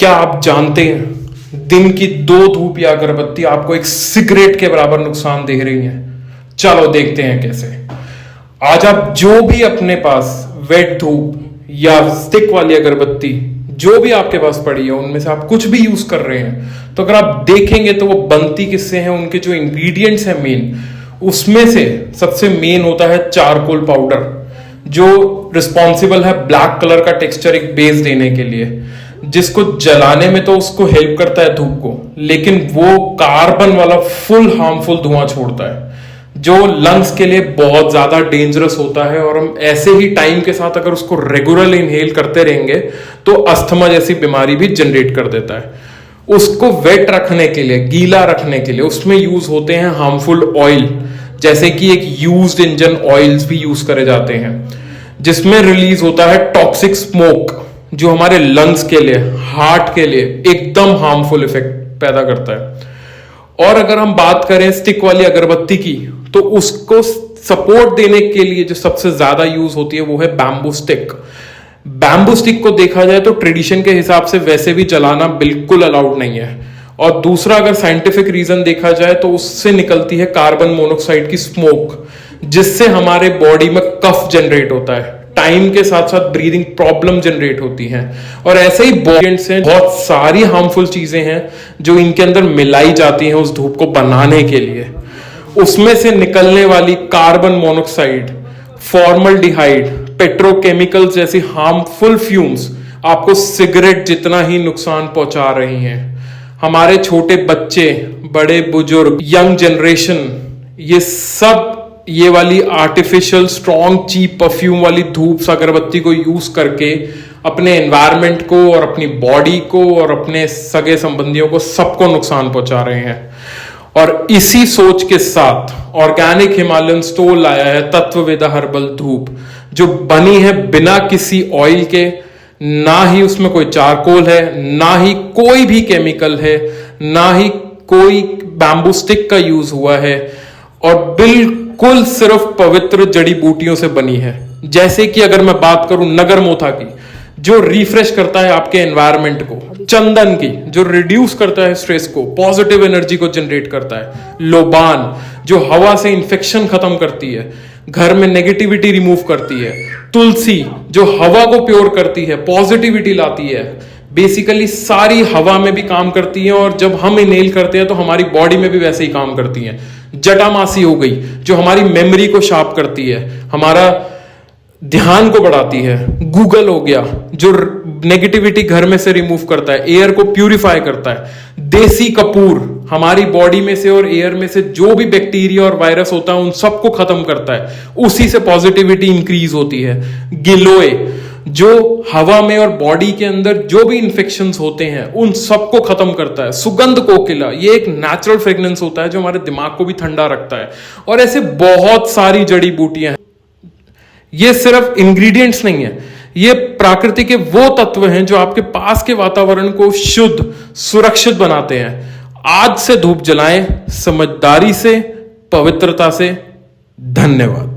क्या आप जानते हैं दिन की 2 धूप या अगरबत्ती आपको एक सिगरेट के बराबर नुकसान दे रही है? चलो देखते हैं कैसे। आज आप जो भी अपने पास वेट धूप या स्टिक वाली अगरबत्ती जो भी आपके पास पड़ी है उनमें से आप कुछ भी यूज कर रहे हैं, तो अगर आप देखेंगे तो वो बनती किससे है, उनके जो इंग्रेडिएंट्स हैं मेन, उसमें से सबसे मेन होता है चारकोल पाउडर, जो रिस्पॉन्सिबल है ब्लैक कलर का टेक्सचर एक बेस देने के लिए, जिसको जलाने में तो उसको हेल्प करता है धूप को, लेकिन वो कार्बन वाला फुल हार्मफुल धुआं छोड़ता है जो लंग्स के लिए बहुत ज्यादा डेंजरस होता है। और हम ऐसे ही टाइम के साथ अगर उसको रेगुलरली इनहेल करते रहेंगे तो अस्थमा जैसी बीमारी भी जनरेट कर देता है। उसको वेट रखने के लिए, गीला रखने के लिए उसमें यूज होते हैं हार्मफुल ऑयल, जैसे कि एक यूज्ड इंजन ऑयल्स भी यूज करे जाते हैं, जिसमें रिलीज होता है टॉक्सिक स्मोक, जो हमारे लंग्स के लिए, हार्ट के लिए एकदम हार्मफुल इफेक्ट पैदा करता है। और अगर हम बात करें स्टिक वाली अगरबत्ती की, तो उसको सपोर्ट देने के लिए जो सबसे ज्यादा यूज होती है वो है बैम्बू स्टिक। बैम्बू स्टिक को देखा जाए तो ट्रेडिशन के हिसाब से वैसे भी जलाना बिल्कुल अलाउड नहीं है। और दूसरा, अगर साइंटिफिक रीजन देखा जाए तो उससे निकलती है कार्बन मोनोऑक्साइड की स्मोक, जिससे हमारे बॉडी में कफ जनरेट होता है, टाइम के साथ साथ ब्रीदिंग प्रॉब्लम जनरेट होती हैं। और ऐसे ही बहुत सारी हार्मफुल चीजें हैं जो इनके अंदर मिलाई जाती हैं उस धूप को बनाने के लिए। उसमें से निकलने वाली कार्बन मोनोऑक्साइड, फॉर्मल्डिहाइड, पेट्रोकेमिकल्स जैसी हार्मफुल फ्यूम्स आपको सिगरेट जितना ही नुकसान पहुंचा रही हैं। हमारे छोटे बच्चे, बड़े बुजुर्ग, यंग जनरेशन, ये वाली आर्टिफिशियल स्ट्रॉन्ग चीप परफ्यूम वाली धूप अगरबत्ती को यूज करके अपने एनवायरनमेंट को और अपनी बॉडी को और अपने सगे संबंधियों को सबको नुकसान पहुंचा रहे हैं। और इसी सोच के साथ ऑर्गेनिक हिमालयन स्टोर लाया है तत्ववेदा हर्बल धूप, जो बनी है बिना किसी ऑयल के, ना ही उसमें कोई चारकोल है, ना ही कोई भी केमिकल है, ना ही कोई बैम्बू स्टिक का यूज हुआ है, और बिल्कुल सिर्फ पवित्र जड़ी बूटियों से बनी है। जैसे कि अगर मैं बात करूं नगरमोथा की, जो रिफ्रेश करता है आपके एनवायरनमेंट को, चंदन की, जो रिड्यूस करता है स्ट्रेस को, पॉजिटिव एनर्जी को जनरेट करता है, लोबान, जो हवा से इंफेक्शन खत्म करती है, घर में नेगेटिविटी रिमूव करती है, तुलसी, जो हवा को प्योर करती है, पॉजिटिविटी लाती है, बेसिकली सारी हवा में भी काम करती है, और जब हम इनहेल करते हैं तो हमारी बॉडी में भी वैसे ही काम करती है। जटामासी हो गई, जो हमारी मेमोरी को शार्प करती है, हमारा ध्यान को बढ़ाती है। गूगल हो गया, जो नेगेटिविटी घर में से रिमूव करता है, एयर को प्यूरिफाई करता है। देसी कपूर हमारी बॉडी में से और एयर में से जो भी बैक्टीरिया और वायरस होता है उन सबको खत्म करता है, उसी से पॉजिटिविटी इंक्रीज होती है। गिलोय, जो हवा में और बॉडी के अंदर जो भी इंफेक्शंस होते हैं उन सबको खत्म करता है। सुगंध कोकिला, ये एक नेचुरल फ्रेग्रेंस होता है जो हमारे दिमाग को भी ठंडा रखता है। और ऐसे बहुत सारी जड़ी बूटियां हैं। ये सिर्फ इंग्रेडिएंट्स नहीं है, ये प्रकृति के वो तत्व हैं जो आपके पास के वातावरण को शुद्ध, सुरक्षित बनाते हैं। आज से धूप जलाएं, समझदारी से, पवित्रता से। धन्यवाद।